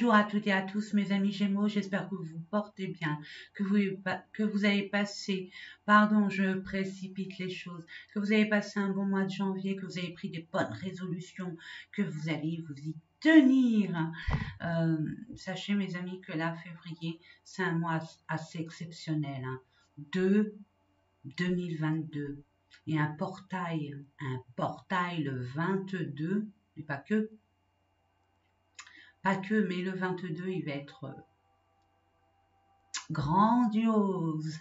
Bonjour à toutes et à tous mes amis Gémeaux, j'espère que vous vous portez bien, que vous avez passé, pardon je précipite les choses, que vous avez passé un bon mois de janvier, que vous avez pris des bonnes résolutions, que vous allez vous y tenir. Sachez mes amis que là, février, c'est un mois assez exceptionnel, hein, de 2022 et un portail le 22, et pas que, mais le 22, il va être grandiose.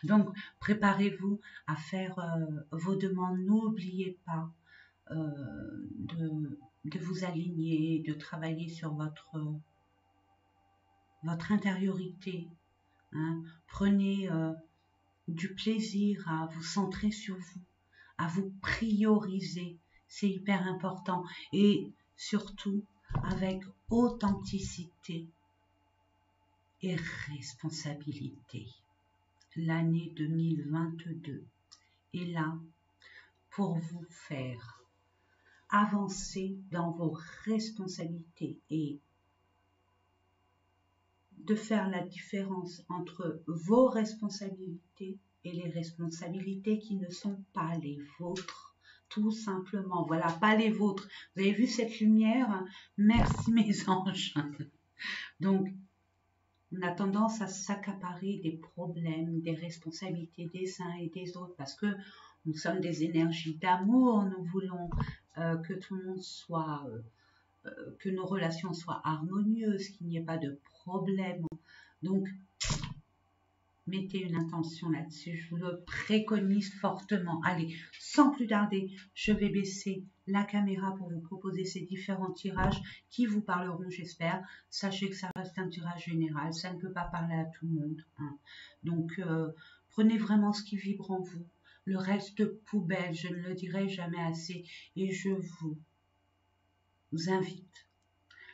Donc, préparez-vous à faire vos demandes. N'oubliez pas de vous aligner, de travailler sur votre intériorité. Hein. Prenez du plaisir à vous centrer sur vous, à vous prioriser. C'est hyper important. Et surtout, avec authenticité et responsabilité. L'année 2022 est là pour vous faire avancer dans vos responsabilités et de faire la différence entre vos responsabilités et les responsabilités qui ne sont pas les vôtres. Tout simplement, voilà, pas les vôtres. Vous avez vu cette lumière? Merci mes anges. Donc, on a tendance à s'accaparer des problèmes, des responsabilités des uns et des autres parce que nous sommes des énergies d'amour. Nous voulons que tout le monde soit, que nos relations soient harmonieuses, qu'il n'y ait pas de problème. Donc, mettez une intention là-dessus, je vous le préconise fortement. Allez, sans plus tarder, je vais baisser la caméra pour vous proposer ces différents tirages qui vous parleront, j'espère. Sachez que ça reste un tirage général, ça ne peut pas parler à tout le monde. Hein. Donc, prenez vraiment ce qui vibre en vous. Le reste poubelle, je ne le dirai jamais assez. Et je vous invite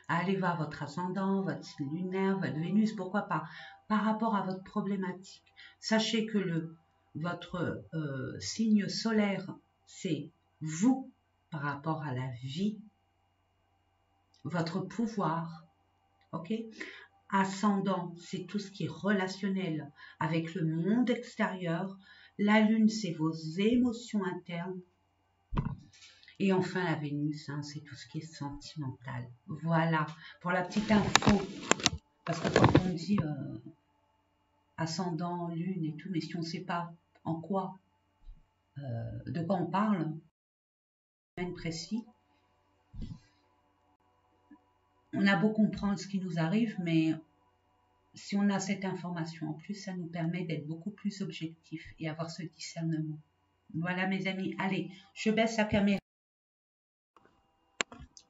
à aller voir votre ascendant, votre signe lunaire, votre Vénus, pourquoi pas, par rapport à votre problématique. Sachez que votre signe solaire, c'est vous par rapport à la vie, votre pouvoir, ok? Ascendant, c'est tout ce qui est relationnel avec le monde extérieur. La lune, c'est vos émotions internes. Et enfin, la Vénus, hein, c'est tout ce qui est sentimental. Voilà, pour la petite info. Parce que quand on dit ascendant, lune et tout, mais si on ne sait pas en quoi, de quoi on parle, précis, on a beau comprendre ce qui nous arrive, mais si on a cette information en plus, ça nous permet d'être beaucoup plus objectif et avoir ce discernement. Voilà mes amis, allez, je baisse la caméra.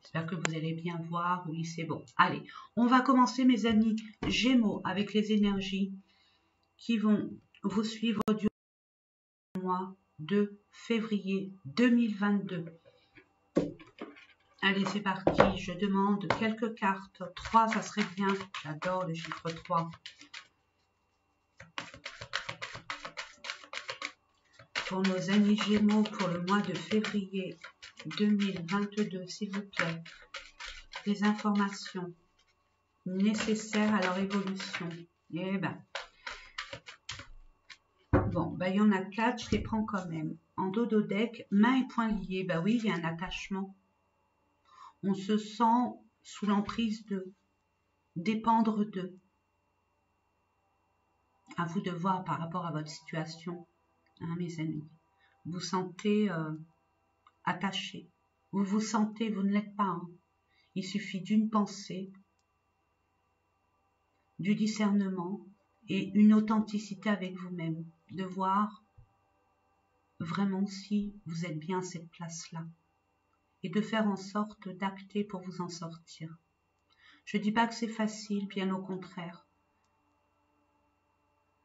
J'espère que vous allez bien voir. Oui, c'est bon. Allez, on va commencer, mes amis Gémeaux, avec les énergies qui vont vous suivre durant le mois de février 2022. Allez, c'est parti. Je demande quelques cartes. 3, ça serait bien. J'adore le chiffre 3. Pour nos amis Gémeaux, pour le mois de février 2022, s'il vous plaît, des informations nécessaires à leur évolution. Eh ben, bon, ben, il y en a 4, je les prends quand même. En dos de deck, mains et poings liés, ben oui, il y a un attachement. On se sent sous l'emprise d'eux, dépendre d'eux. À vous de voir par rapport à votre situation, hein, mes amis. Vous sentez attaché. Vous vous sentez, vous ne l'êtes pas. Hein. Il suffit d'une pensée, du discernement et une authenticité avec vous-même. De voir vraiment si vous êtes bien à cette place-là. Et de faire en sorte d'acter pour vous en sortir. Je ne dis pas que c'est facile, bien au contraire.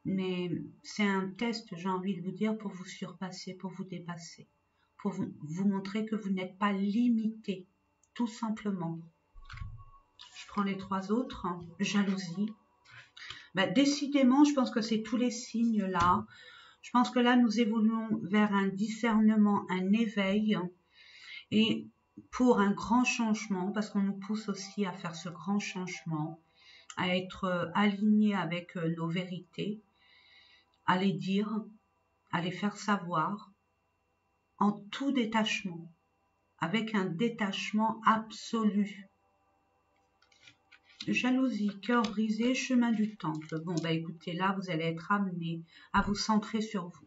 Mais c'est un test, j'ai envie de vous dire, pour vous surpasser, pour vous dépasser. Pour vous montrer que vous n'êtes pas limité, tout simplement. Je prends les 3 autres. Hein. Jalousie. Ben, décidément, je pense que c'est tous les signes là. Je pense que là, nous évoluons vers un discernement, un éveil. Et pour un grand changement, parce qu'on nous pousse aussi à faire ce grand changement, à être aligné avec nos vérités, à les dire, à les faire savoir, en tout détachement, avec un détachement absolu. Jalousie, cœur brisé, chemin du temple. Bon, bah écoutez, là, vous allez être amené à vous centrer sur vous.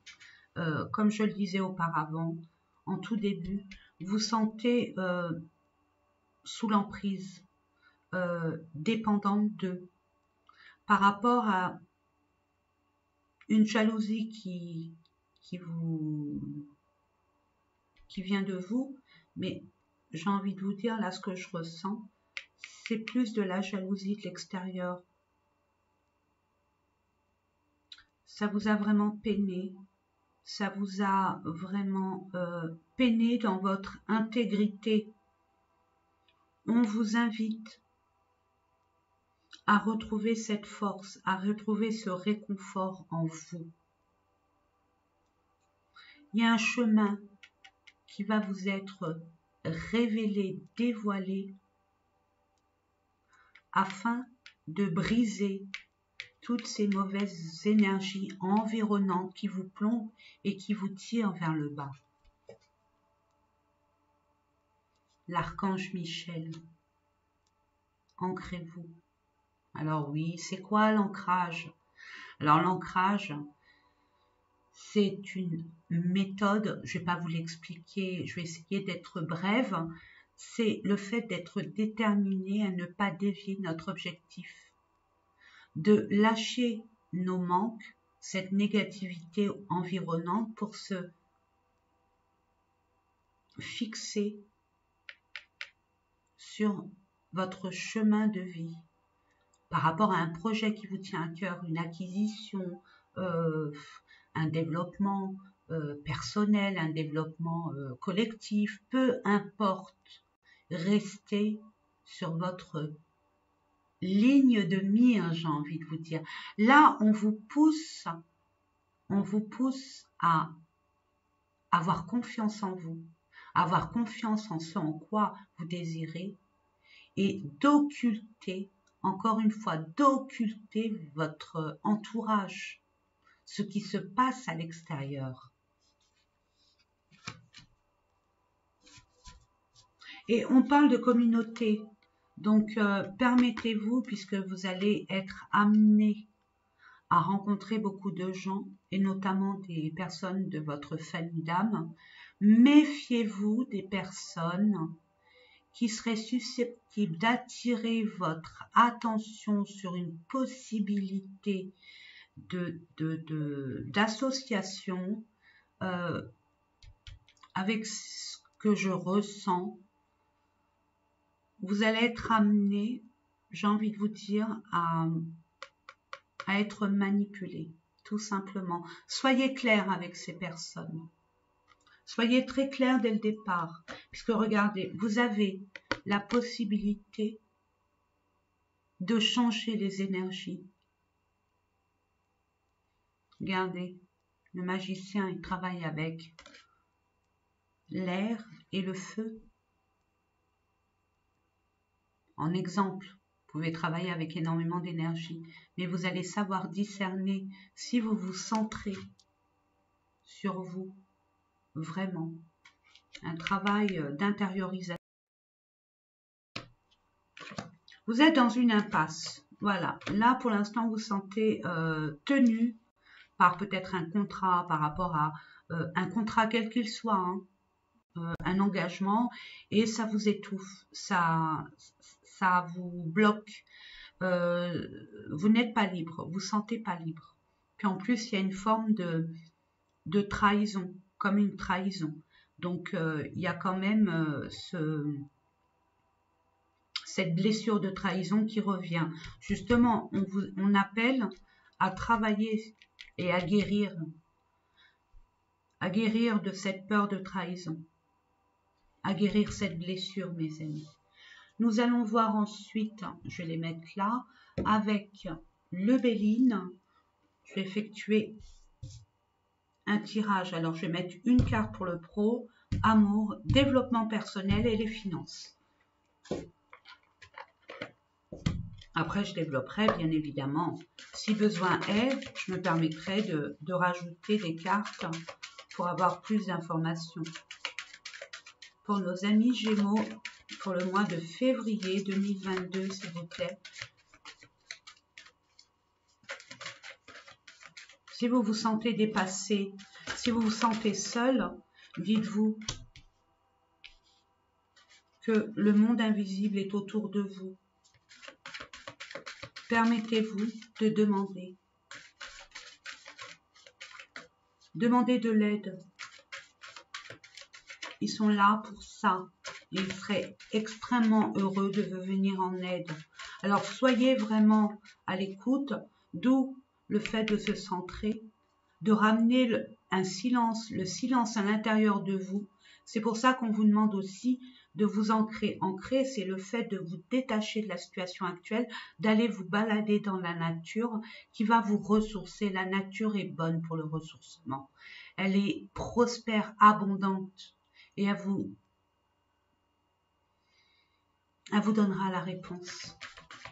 Comme je le disais auparavant, en tout début, vous sentez sous l'emprise, dépendante d'eux, par rapport à une jalousie qui vient de vous, mais j'ai envie de vous dire, là, ce que je ressens, c'est plus de la jalousie de l'extérieur. Ça vous a vraiment peiné, ça vous a vraiment peiné dans votre intégrité. On vous invite à retrouver cette force, à retrouver ce réconfort en vous. Il y a un chemin qui va vous être révélé, dévoilé, afin de briser toutes ces mauvaises énergies environnantes qui vous plombent et qui vous tirent vers le bas. L'archange Michel, ancrez-vous. Alors oui, c'est quoi l'ancrage? Alors l'ancrage, c'est une méthode, je ne vais pas vous l'expliquer, je vais essayer d'être brève, c'est le fait d'être déterminé à ne pas dévier notre objectif, de lâcher nos manques, cette négativité environnante pour se fixer sur votre chemin de vie par rapport à un projet qui vous tient à cœur, une acquisition, un développement personnel, un développement collectif, peu importe, restez sur votre ligne de mire, j'ai envie de vous dire. Là, on vous pousse à avoir confiance en vous, avoir confiance en ce en quoi vous désirez et d'occulter, encore une fois, d'occulter votre entourage, ce qui se passe à l'extérieur. Et on parle de communauté, donc permettez-vous, puisque vous allez être amené à rencontrer beaucoup de gens, et notamment des personnes de votre famille d'âme, méfiez-vous des personnes qui seraient susceptibles d'attirer votre attention sur une possibilité d'association avec ce que je ressens. Vous allez être amené, j'ai envie de vous dire, à être manipulé, tout simplement. Soyez clair avec ces personnes. Soyez très clair dès le départ, puisque regardez, vous avez la possibilité de changer les énergies. Regardez, le magicien, il travaille avec l'air et le feu. En exemple, vous pouvez travailler avec énormément d'énergie, mais vous allez savoir discerner si vous vous centrez sur vous, vraiment. Un travail d'intériorisation. Vous êtes dans une impasse. Voilà. Là, pour l'instant, vous vous sentez tenu par peut-être un contrat, par rapport à un contrat quel qu'il soit, hein, un engagement, et ça vous étouffe, ça vous bloque. Vous n'êtes pas libre, vous ne sentez pas libre. Puis en plus, il y a une forme de trahison, comme une trahison. Donc, il y a quand même cette blessure de trahison qui revient. Justement, on appelle à travailler et à guérir de cette peur de trahison, à guérir cette blessure, mes amis. Nous allons voir ensuite, je vais les mettre là, avec le Béline, je vais effectuer un tirage. Alors, je vais mettre une carte pour le pro, amour, développement personnel et les finances. Après, je développerai, bien évidemment. Si besoin est, je me permettrai de rajouter des cartes pour avoir plus d'informations. Pour nos amis Gémeaux, pour le mois de février 2022, s'il vous plaît. Si vous vous sentez dépassé, si vous vous sentez seul, dites-vous que le monde invisible est autour de vous. Permettez-vous de demander. Demandez de l'aide. Ils sont là pour ça. Ils seraient extrêmement heureux de venir en aide. Alors, soyez vraiment à l'écoute, d'où le fait de se centrer, de ramener le silence à l'intérieur de vous. C'est pour ça qu'on vous demande aussi de vous ancrer. Ancrer, c'est le fait de vous détacher de la situation actuelle, d'aller vous balader dans la nature qui va vous ressourcer. La nature est bonne pour le ressourcement. Elle est prospère, abondante et elle vous donnera la réponse.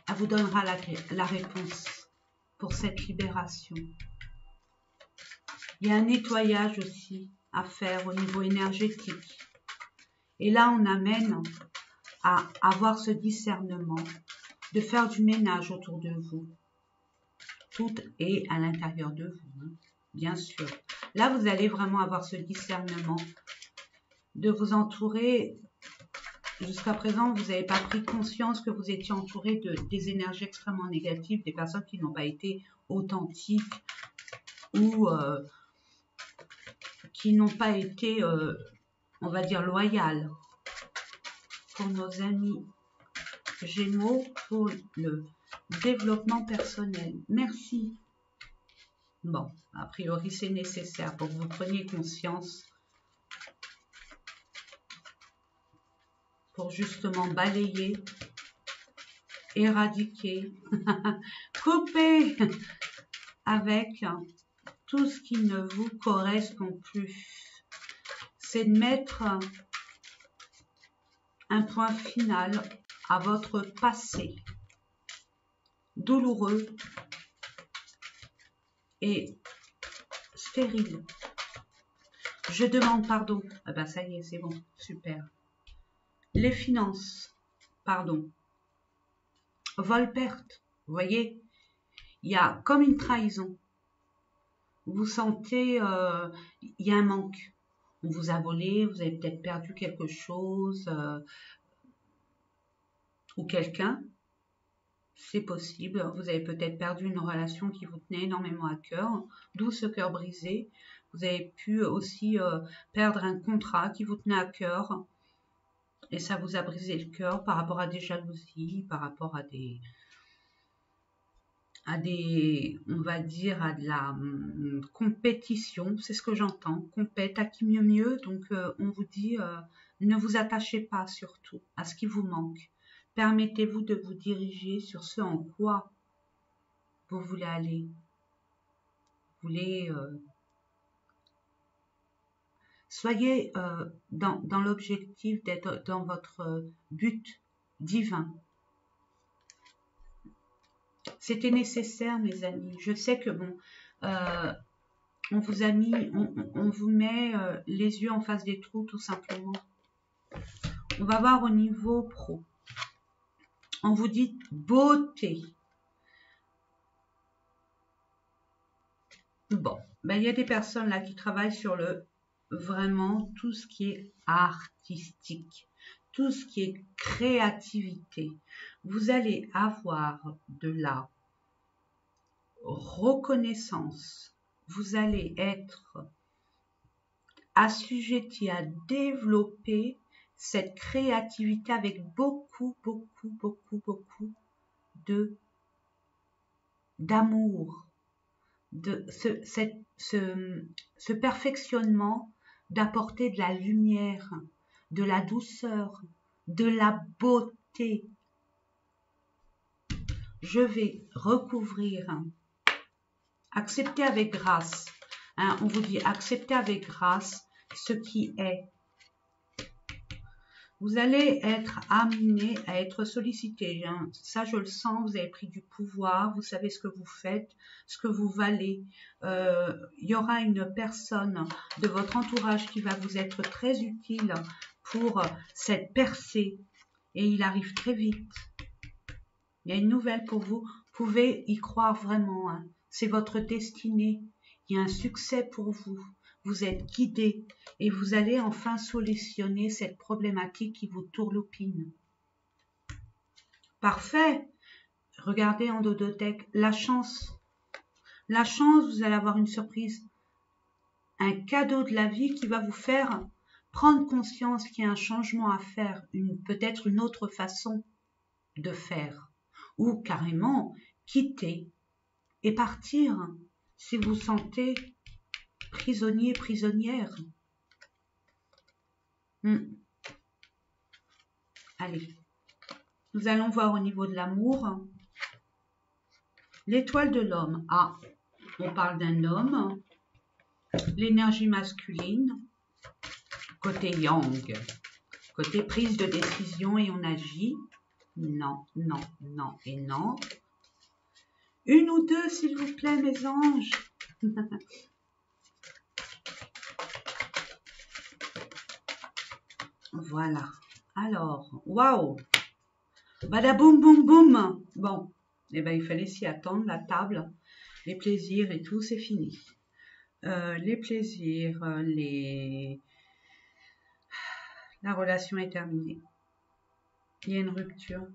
Elle vous donnera la réponse pour cette libération. Il y a un nettoyage aussi à faire au niveau énergétique. Et là, on amène à avoir ce discernement, de faire du ménage autour de vous. Tout est à l'intérieur de vous, hein, bien sûr. Là, vous allez vraiment avoir ce discernement de vous entourer. Jusqu'à présent, vous n'avez pas pris conscience que vous étiez entouré des énergies extrêmement négatives, des personnes qui n'ont pas été authentiques ou qui n'ont pas été, on va dire, loyales. Pour nos amis Gémeaux, pour le développement personnel. Merci. Bon, a priori, c'est nécessaire pour que vous preniez conscience pour justement balayer, éradiquer, couper avec tout ce qui ne vous correspond plus. C'est de mettre un point final à votre passé douloureux et stérile. Je demande pardon. Ah ben ça y est, c'est bon, super. Les finances, pardon. Vol-perte, vous voyez, il y a comme une trahison. Vous sentez, il y a un manque. On vous a volé, vous avez peut-être perdu quelque chose ou quelqu'un. C'est possible. Vous avez peut-être perdu une relation qui vous tenait énormément à cœur, d'où ce cœur brisé. Vous avez pu aussi perdre un contrat qui vous tenait à cœur. Et ça vous a brisé le cœur par rapport à des jalousies, par rapport à des, on va dire, à de la compétition. C'est ce que j'entends. Compète, à qui mieux. Donc, on vous dit, ne vous attachez pas surtout à ce qui vous manque. Permettez-vous de vous diriger sur ce en quoi vous voulez aller. Vous voulez... soyez dans l'objectif d'être dans votre but divin. C'était nécessaire, mes amis. Je sais que bon, on vous a mis, on vous met les yeux en face des trous, tout simplement. On va voir au niveau pro. On vous dit beauté. Bon, ben, il y a des personnes là qui travaillent sur vraiment tout ce qui est artistique, tout ce qui est créativité. Vous allez avoir de la reconnaissance. Vous allez être assujetti à développer cette créativité avec beaucoup d'amour, de ce perfectionnement d'apporter de la lumière, de la douceur, de la beauté. Je vais recouvrir, accepter avec grâce. On vous dit accepter avec grâce ce qui est. Vous allez être amené à être sollicité. Hein. Ça, je le sens, vous avez pris du pouvoir, vous savez ce que vous faites, ce que vous valez. Il y aura une personne de votre entourage qui va vous être très utile pour cette percée. Et il arrive très vite. Il y a une nouvelle pour vous. Vous pouvez y croire vraiment. Hein. C'est votre destinée. Il y a un succès pour vous. Vous êtes guidé et vous allez enfin solutionner cette problématique qui vous tourloupine. Parfait. Regardez en dodothèque. La chance. La chance, vous allez avoir une surprise. Un cadeau de la vie qui va vous faire prendre conscience qu'il y a un changement à faire. Peut-être une autre façon de faire. Ou carrément quitter et partir si vous sentez prisonnier, prisonnière. Allez, nous allons voir au niveau de l'amour. L'étoile de l'homme. Ah, on parle d'un homme. L'énergie masculine. Côté yang. Côté prise de décision et on agit. Non, non, non et non. Une ou deux, s'il vous plaît, mes anges. Voilà. Alors, waouh. Badaboum, boum, boum. Bon, eh ben, il fallait s'y attendre, la table, les plaisirs et tout, c'est fini. Les plaisirs, la relation est terminée. Il y a une rupture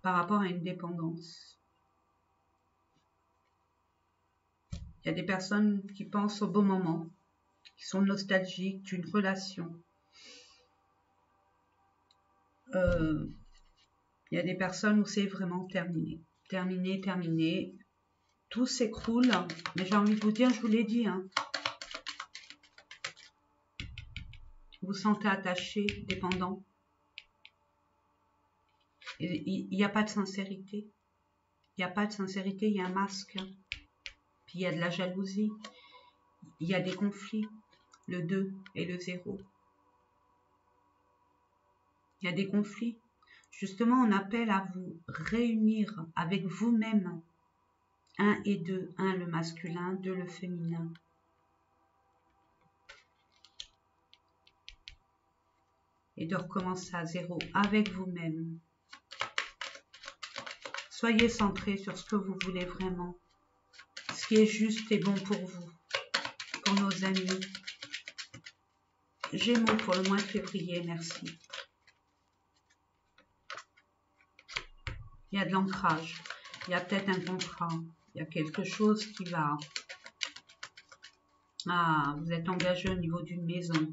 par rapport à une dépendance. Il y a des personnes qui pensent au bon moment, qui sont nostalgiques d'une relation. Il y a des personnes où c'est vraiment terminé. Terminé, terminé. Tout s'écroule. Mais j'ai envie de vous dire, je vous l'ai dit, hein. Vous vous sentez attaché, dépendant. Il n'y a pas de sincérité. Il n'y a pas de sincérité, il y a un masque. Puis il y a de la jalousie. Il y a des conflits. Le 2 et le 0. Il y a des conflits. Justement, on appelle à vous réunir avec vous-même. 1 et 2. 1 le masculin, 2 le féminin. Et de recommencer à 0 avec vous-même. Soyez centrés sur ce que vous voulez vraiment. Ce qui est juste et bon pour vous. Pour nos amis. Gémeaux pour le mois de février, merci. Il y a de l'ancrage. Il y a peut-être un contrat. Il y a quelque chose qui va... Ah, vous êtes engagé au niveau d'une maison.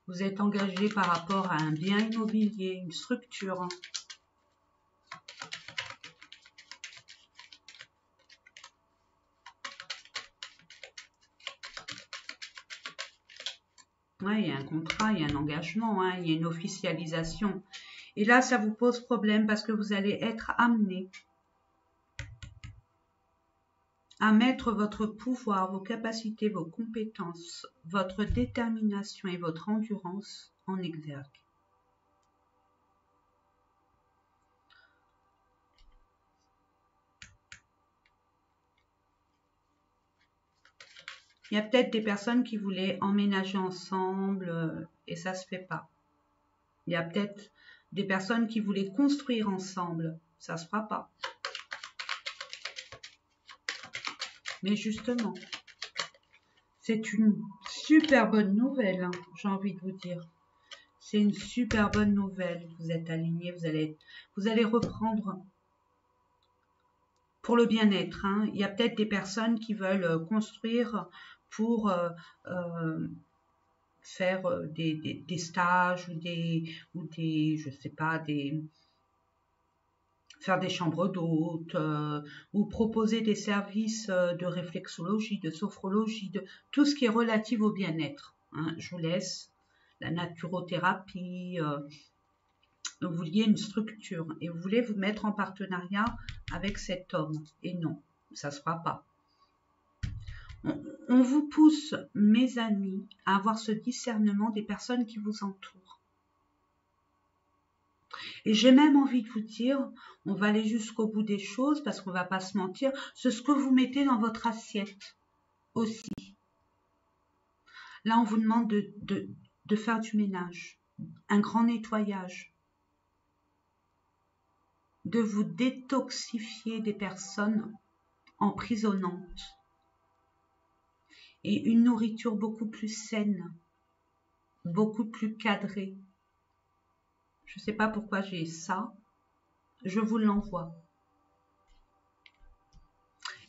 Vous êtes engagé par rapport à un bien immobilier, une structure. Ouais, il y a un contrat, il y a un engagement, hein, il y a une officialisation. Et là, ça vous pose problème parce que vous allez être amené à mettre votre pouvoir, vos capacités, vos compétences, votre détermination et votre endurance en exergue. Il y a peut-être des personnes qui voulaient emménager ensemble et ça ne se fait pas. Il y a peut-être des personnes qui voulaient construire ensemble, ça ne se fera pas. Mais justement, c'est une super bonne nouvelle, hein, j'ai envie de vous dire. C'est une super bonne nouvelle. Vous êtes alignés, vous allez reprendre pour le bien-être. Hein. Il y a peut-être des personnes qui veulent construire pour faire des stages ou des je sais pas, faire des chambres d'hôtes ou proposer des services de réflexologie, de sophrologie, de tout ce qui est relatif au bien-être. Hein. Je vous laisse la naturothérapie. Vous vouliez une structure et vous voulez vous mettre en partenariat avec cet homme. Et non, ça ne se fera pas. On vous pousse, mes amis, à avoir ce discernement des personnes qui vous entourent. Et j'ai même envie de vous dire, on va aller jusqu'au bout des choses parce qu'on ne va pas se mentir, c'est ce que vous mettez dans votre assiette aussi. Là, on vous demande de faire du ménage, un grand nettoyage, de vous détoxifier des personnes emprisonnantes et une nourriture beaucoup plus saine, beaucoup plus cadrée. Je ne sais pas pourquoi j'ai ça, je vous l'envoie.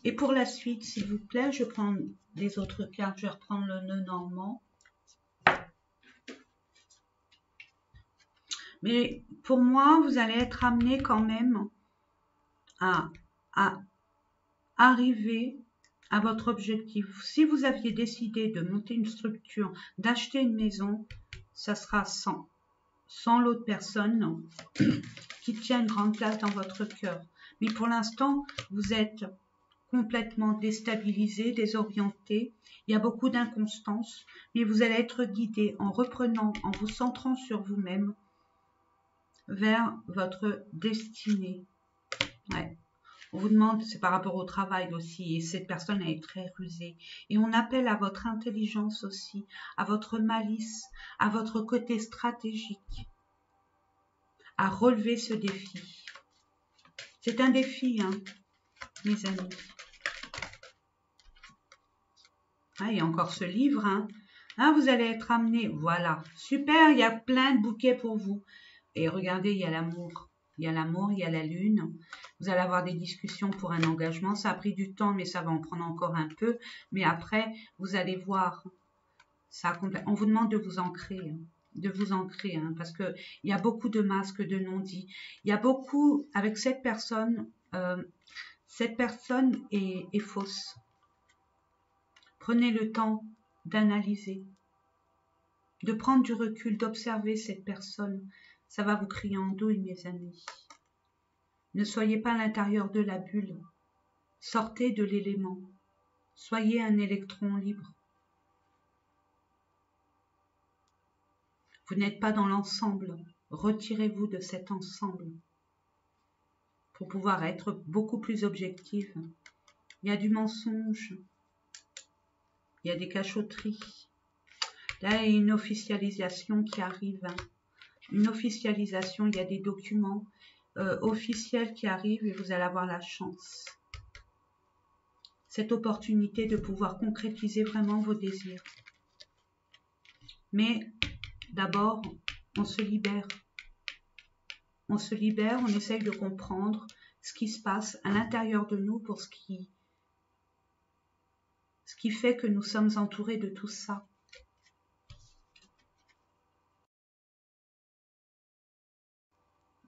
Et pour la suite, s'il vous plaît, je prends les autres cartes, je vais reprendre le nœud normand. Mais pour moi, vous allez être amené quand même à arriver à votre objectif. Si vous aviez décidé de monter une structure, d'acheter une maison, ça sera sans l'autre personne qui tient une grande place dans votre cœur. Mais pour l'instant, vous êtes complètement déstabilisé, désorienté. Il y a beaucoup d'inconstance, mais vous allez être guidé en reprenant, en vous centrant sur vous-même vers votre destinée. Ouais. On vous demande, c'est par rapport au travail aussi, et cette personne est très rusée. Et on appelle à votre intelligence aussi, à votre malice, à votre côté stratégique, à relever ce défi. C'est un défi, hein, mes amis. Ah, il y a encore ce livre, hein. Ah, vous allez être amené, voilà, super, il y a plein de bouquets pour vous. Et regardez, il y a l'amour. Il y a l'amour, il y a la lune. Vous allez avoir des discussions pour un engagement. Ça a pris du temps, mais ça va en prendre encore un peu. Mais après, vous allez voir. On vous demande de vous ancrer. Hein, parce qu'il y a beaucoup de masques, de non-dits. Il y a beaucoup, avec cette personne est fausse. Prenez le temps d'analyser, de prendre du recul, d'observer cette personne. Ça va vous crier en douille, mes amis. Ne soyez pas à l'intérieur de la bulle. Sortez de l'élément. Soyez un électron libre. Vous n'êtes pas dans l'ensemble. Retirez-vous de cet ensemble pour pouvoir être beaucoup plus objectif. Il y a du mensonge. Il y a des cachotteries. Là, il y a une officialisation qui arrive. Une officialisation, il y a des documents officiels qui arrivent et vous allez avoir la chance. Cette opportunité de pouvoir concrétiser vraiment vos désirs. Mais d'abord, on se libère. On se libère, on essaye de comprendre ce qui se passe à l'intérieur de nous pour ce qui fait que nous sommes entourés de tout ça.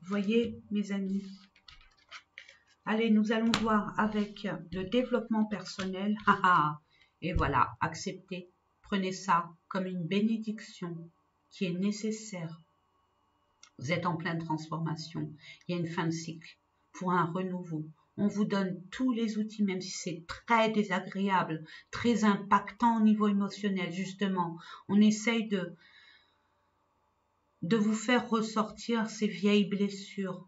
Voyez, mes amis. Allez, nous allons voir avec le développement personnel. Et voilà, acceptez. Prenez ça comme une bénédiction qui est nécessaire. Vous êtes en pleine transformation. Il y a une fin de cycle pour un renouveau. On vous donne tous les outils, même si c'est très désagréable, très impactant au niveau émotionnel, justement. On essaye de vous faire ressortir ces vieilles blessures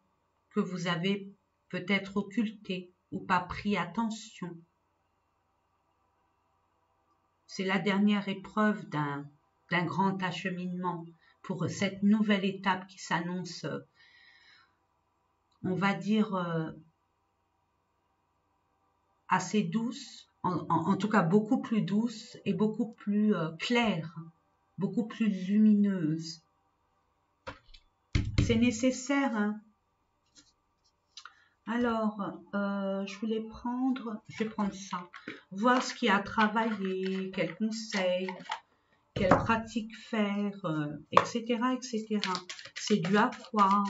que vous avez peut-être occultées ou pas pris attention. C'est la dernière épreuve d'un grand acheminement pour cette nouvelle étape qui s'annonce, on va dire, assez douce, en tout cas beaucoup plus douce et beaucoup plus claire, beaucoup plus lumineuse. C'est nécessaire, hein. Alors, je vais prendre ça, voir ce qu'il y a à travailler, quels conseils, quelles pratiques faire, etc., etc. C'est dû à quoi?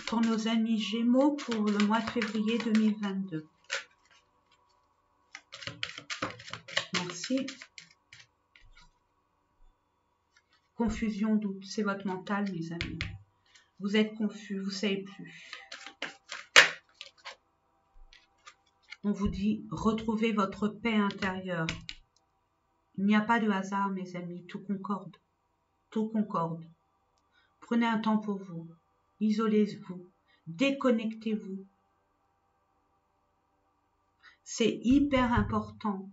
Pour nos amis Gémeaux pour le mois de février 2022. Merci. Confusion, doute, c'est votre mental, mes amis. Vous êtes confus, vous ne savez plus. On vous dit, retrouvez votre paix intérieure. Il n'y a pas de hasard, mes amis, tout concorde. Tout concorde. Prenez un temps pour vous. Isolez-vous. Déconnectez-vous. C'est hyper important.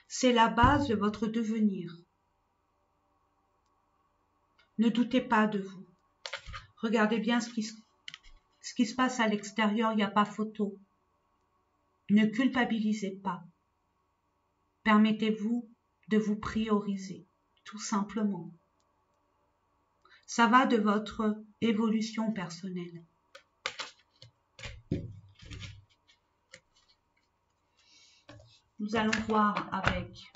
C'est la base de votre devenir. Ne doutez pas de vous. Regardez bien ce qui se passe à l'extérieur, il n'y a pas photo. Ne culpabilisez pas. Permettez-vous de vous prioriser, tout simplement. Ça va de votre évolution personnelle. Nous allons voir avec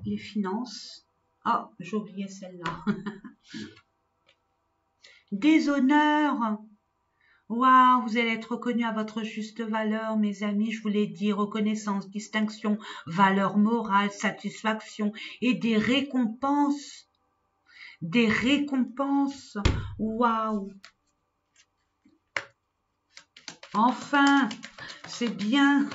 les finances. Ah, j'ai oublié celle-là. Déshonneur. Waouh, vous allez être reconnu à votre juste valeur, mes amis. Je vous l'ai dit, reconnaissance, distinction, valeur morale, satisfaction et des récompenses. Des récompenses. Waouh. Enfin, c'est bien.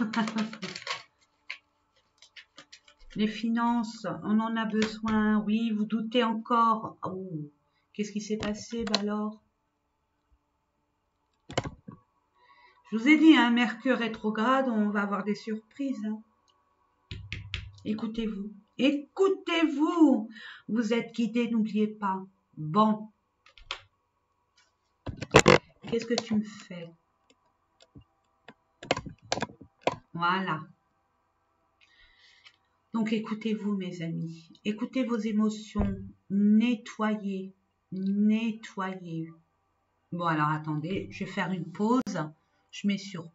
Les finances, on en a besoin. Oui, vous doutez encore. Oh, qu'est-ce qui s'est passé alors? Je vous ai dit, hein, Mercure rétrograde, on va avoir des surprises. Hein. Écoutez-vous. Écoutez-vous. Vous êtes guidés, n'oubliez pas. Bon. Qu'est-ce que tu me fais? Voilà. Donc, écoutez-vous, mes amis. Écoutez vos émotions. Nettoyez. Nettoyez. Bon, alors, attendez. Je vais faire une pause. Je mets sur